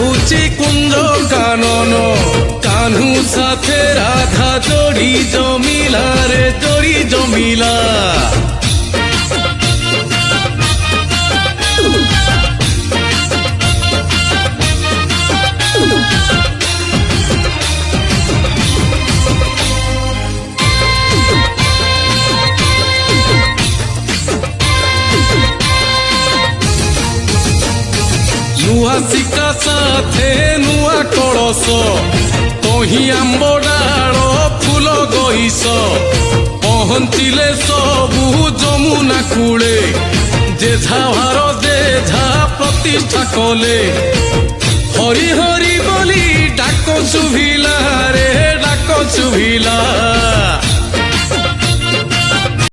গাউছি কুঞ্জ কানন কানু সাথে রাধা জড়ি জমিলা রে জড়ি জমিলা नुआ शिका साथे नुआ कलश तही आंब डाल फूल गईस पहुँचिले सबू जमुना कूले जेझा भार जेझा प्रतिष्ठा कले हरि हरि बोली डाक शुभिला रे डाक शुभिला